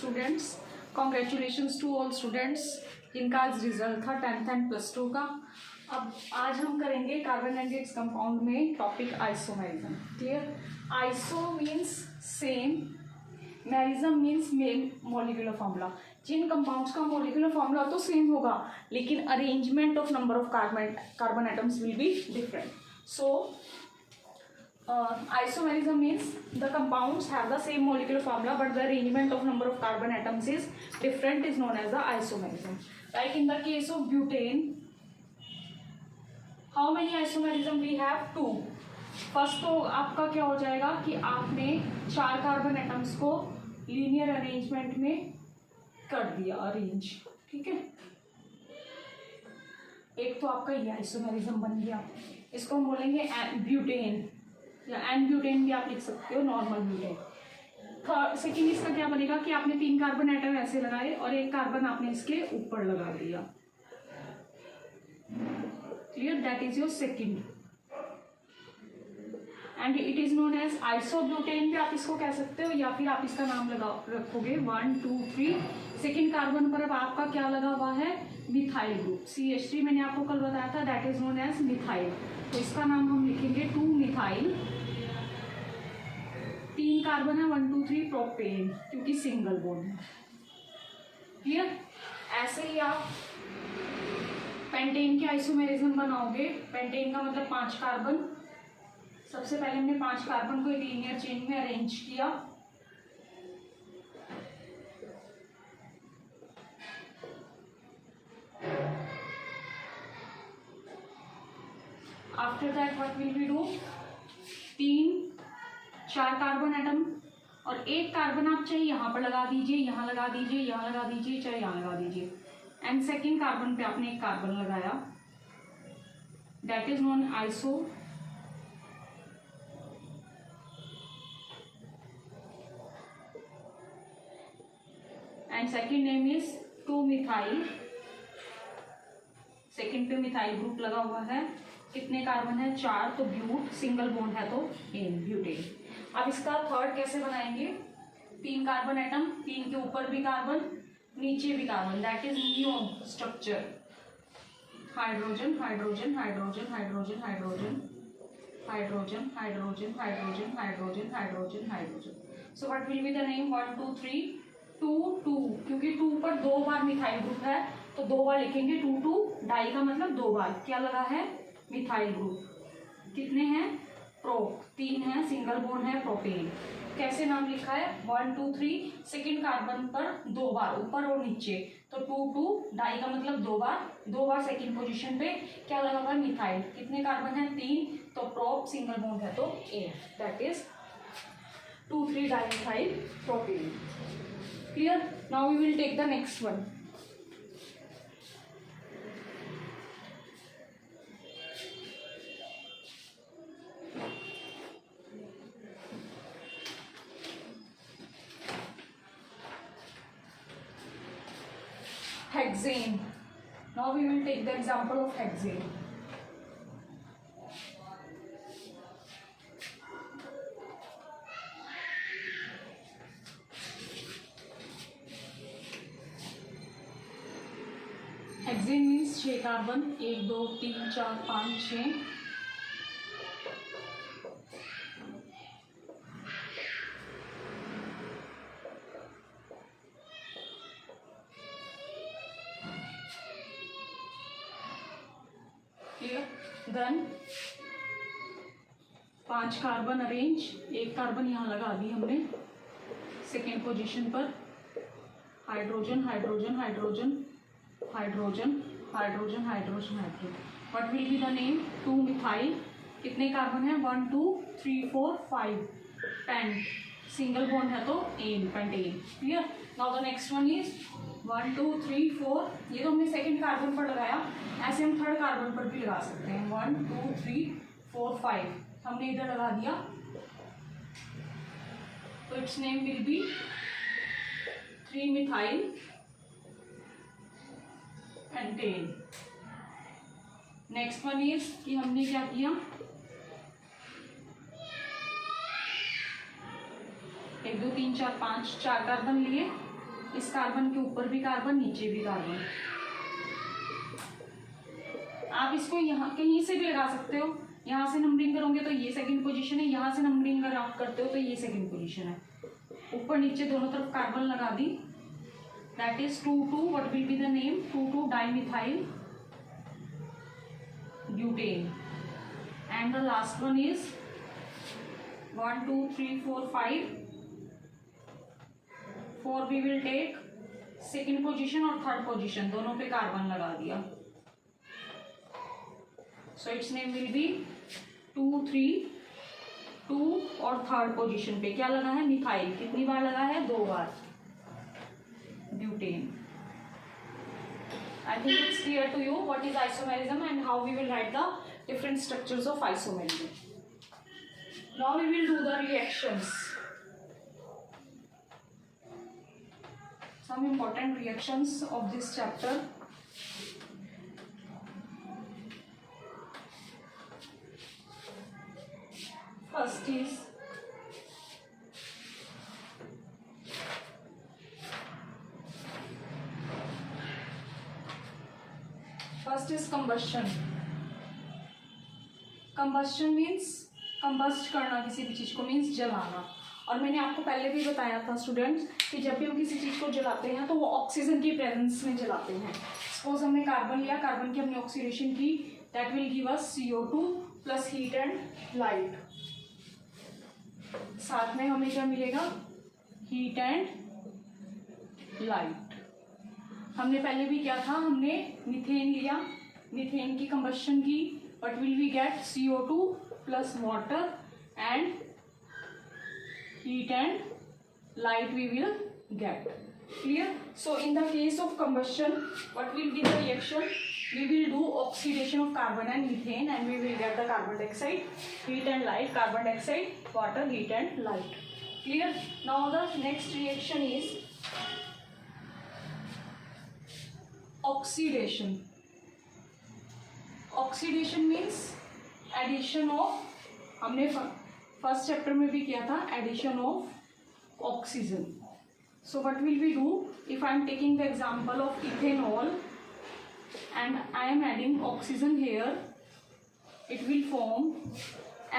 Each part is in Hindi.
Students, congratulations to all students जिनका आज रिजल्ट था 10th एंड +2 का। अब आज हम करेंगे कार्बन एंड इट्स कंपाउंड में topic isomerism. Clear? Iso means same, merism means main molecular formula. जिन कंपाउंड्स का मॉलिक्यूलर फॉर्मूला तो सेम होगा लेकिन arrangement of number of carbon atoms will be different. So isomerism means the compounds have the same molecular formula but the arrangement of number of carbon atoms is different, is known as the isomerism. Like in the case of butane, how many isomerism we have? 2. First तो आपका क्या हो जाएगा कि आपने 4 कार्बन एटम्स को लीनियर अरेंजमेंट में कर दिया, अरेंज। ठीक है, एक तो आपका ये आइसोमेरिज्म बन गया, इसको हम बोलेंगे ब्यूटेन या एन ब्यूटेन भी आप लिख सकते हो, नॉर्मल ब्यूटेन। थर्ड सेकेंड इसका क्या बनेगा कि आपने 3 कार्बन एटम ऐसे लगाए और 1 कार्बन आपने इसके ऊपर लगा दिया। Clear? That is your second and it is known as isobutane भी आप इसको कह सकते हो, या फिर आप इसका नाम रखोगे 1 2 3। सेकेंड कार्बन पर अब आपका क्या लगा हुआ है? मिथाइल ग्रुप, CH3 मैंने आपको कल बताया था, that is known as methyl. तो इसका नाम हम लिखेंगे 2 मिथाइल। 3 कार्बन है 1 2 3 प्रोपेन, क्योंकि सिंगल बॉन्ड है। क्लियर? ऐसे ही आप पेंटेन के आइसोमेरिज्म बनाओगे। पेंटेन का मतलब 5 कार्बन। सबसे पहले हमने 5 कार्बन को एक लीनियर चेन में अरेंज किया। After that what will we do? 4 carbon atom और 1 कार्बन आप चाहे यहाँ पर लगा दीजिए, यहाँ लगा दीजिए, यहाँ लगा दीजिए, चाहे यहाँ लगा दीजिए। एंड सेकेंड कार्बन पे आपने 1 कार्बन लगाया, that is known iso. And second name is 2 methyl. Second पे मिथाइल ग्रुप लगा हुआ है। कितने कार्बन है? 4। तो ब्यूट, सिंगल बॉन्ड है तो एन, ब्यूटेन। अब इसका थर्ड कैसे बनाएंगे? 3 कार्बन एटम, 3 के ऊपर भी कार्बन, नीचे भी carbon, that is neon structure. Hydrogen hydrogen hydrogen hydrogen hydrogen hydrogen hydrogen hydrogen hydrogen hydrogen hydrogen. So what will be the name? 1 2 3 2 2, क्योंकि 2 पर 2 बार मिथाइल ग्रुप है तो 2 बार लिखेंगे। 2 2 डाई का मतलब 2 बार क्या लगा है? Methyl group. कितने हैं? प्रो 3 है, सिंगल बॉन्ड है, प्रोपेन। कैसे नाम लिखा है? 1 2 3, सेकेंड कार्बन पर 2 बार ऊपर और नीचे, तो 2 2 डाई का मतलब 2 बार सेकेंड पोजीशन पे क्या लगा हुआ है? मिथाइल। कितने कार्बन है? 3। तो प्रोप, सिंगल बॉन्ड है तो ए, that is 2 3 dimethyl propane. Clear? Now we will take the next one. Hexane. Now we will take the example of hexane. Hexane means 6 carbon, 1 2 3 4 5 6। Then 5 carbon arrange, 1 carbon यहाँ लगा दी हमने सेकेंड पोजीशन पर। Hydrogen hydrogen hydrogen hydrogen hydrogen hydrogen hydrogen. What will be the name? 2 methyl. कितने कार्बन है? 1 2 3 4 5, पेंट, सिंगल बॉन्ड है तो n, pentane. Clear? Now the next one is 1 2 3 4। ये तो हमने सेकेंड कार्बन पर लगाया, ऐसे हम थर्ड कार्बन पर भी लगा सकते हैं। 1 2 3 4 5 हमने इधर लगा दिया, तो it's name will B 3 methyl pentane. Next one is कि हमने क्या किया? 1 2 3 4 5 4 कार्बन लिए, इस कार्बन के ऊपर भी कार्बन, नीचे भी कार्बन। आप इसको यहाँ कहीं से भी लगा सकते हो, यहाँ से नंबरिंग करोगे तो ये सेकंड पोजीशन है, यहाँ से नंबरिंग अगर आप करते हो तो ये सेकंड पोजीशन है। ऊपर नीचे दोनों तरफ कार्बन लगा दी, that is 2,2 what will be the name, 2,2 dimethyl butane. And the last one is 1 2 3 4 5, 4 we will take second position और थर्ड पोजीशन, दोनों पे कार्बन लगा दिया। So its name will be 2 3 2 और थर्ड पोजीशन पे क्या लगा है, मिथाइल। कितनी बार लगा है, 2 बार, butane. I think it's clear to you what is isomerism and how we will write the different structures of isomerism. Now we will do the reactions. Some important reactions of this chapter. First is combustion. Combustion means combust करना किसी भी चीज़ को, मीन्स जलाना। और मैंने आपको पहले भी बताया था स्टूडेंट्स कि जब भी हम किसी चीज़ को जलाते हैं तो वो ऑक्सीजन की प्रेजेंस में जलाते हैं। सपोज हमने कार्बन लिया, कार्बन की हमने ऑक्सीडेशन की, that will give us CO2 plus heat and light. साथ में हमें क्या मिलेगा, हीट एंड लाइट। हमने पहले भी क्या था, हमने मीथेन लिया, मीथेन की कंबस्शन की, but will we get CO2 plus water and heat and light we will get. Clear? So in the case of combustion, what will be the reaction? We will do oxidation of carbon and methane and we will get the carbon dioxide, heat and light, carbon dioxide, water, heat and light. Clear? Now the next reaction is oxidation. Oxidation means addition of, हमने फर्स्ट चैप्टर में भी किया था, addition of oxygen. So what will we do, if I am taking the example of ethanol and I am adding oxygen here, it will form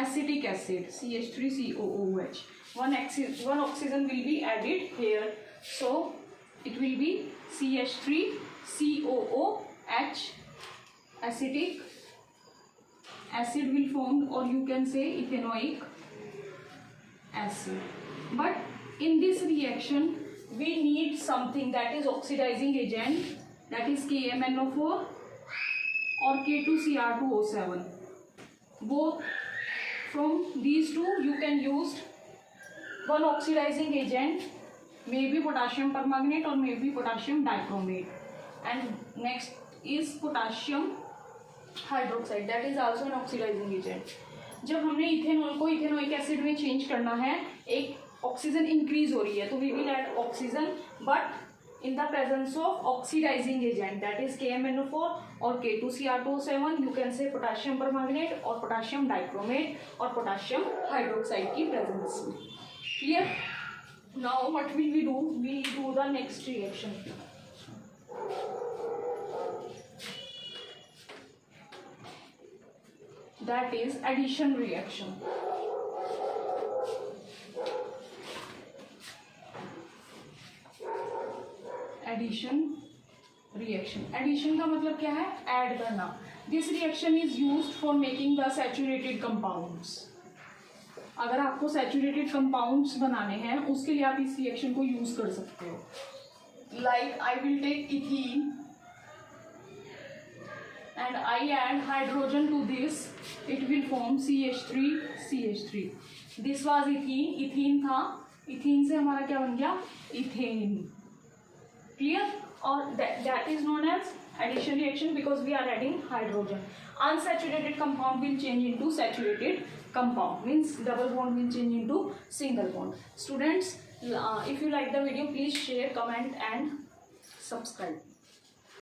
acetic acid CH3COOH. one oxygen will be added here, so it will be CH3COOH. Acetic acid will form, or you can say ethanoic acid. But in this reaction we need something, that is oxidizing agent, that is KMnO4 or K2Cr2O7. both from these two you can use one oxidizing agent, maybe potassium permanganate or maybe potassium dichromate, and next is potassium hydroxide, that is also an oxidising agent. जब हमने इथेनॉल को इथेनोइक एसिड में चेंज करना है, एक ऑक्सीजन इंक्रीज हो रही है, तो we will add oxygen but in the presence of oxidising agent, that is KMnO4 और K2Cr2O7. You can say potassium permanganate और पोटाशियम डाइक्रोमेट और पोटाशियम हाइड्रोक्साइड की प्रेजेंस में. Clear? Now what will we do, we do the next reaction. That is addition reaction. Addition reaction. Addition का मतलब क्या है, ऐड करना. This reaction is used for making the saturated compounds. अगर आपको saturated compounds बनाने हैं, उसके लिए आप इस reaction को use कर सकते हो. Like I will take ethene and I add hydrogen to this, it will form CH3. This was ethene, ethene था, ethene से हमारा क्या बन गया, ethane. Clear? और that is known as addition reaction because we are adding hydrogen. Unsaturated compound will change into saturated compound, means double bond will change into single bond. Students, if you like the video, please share, comment and subscribe.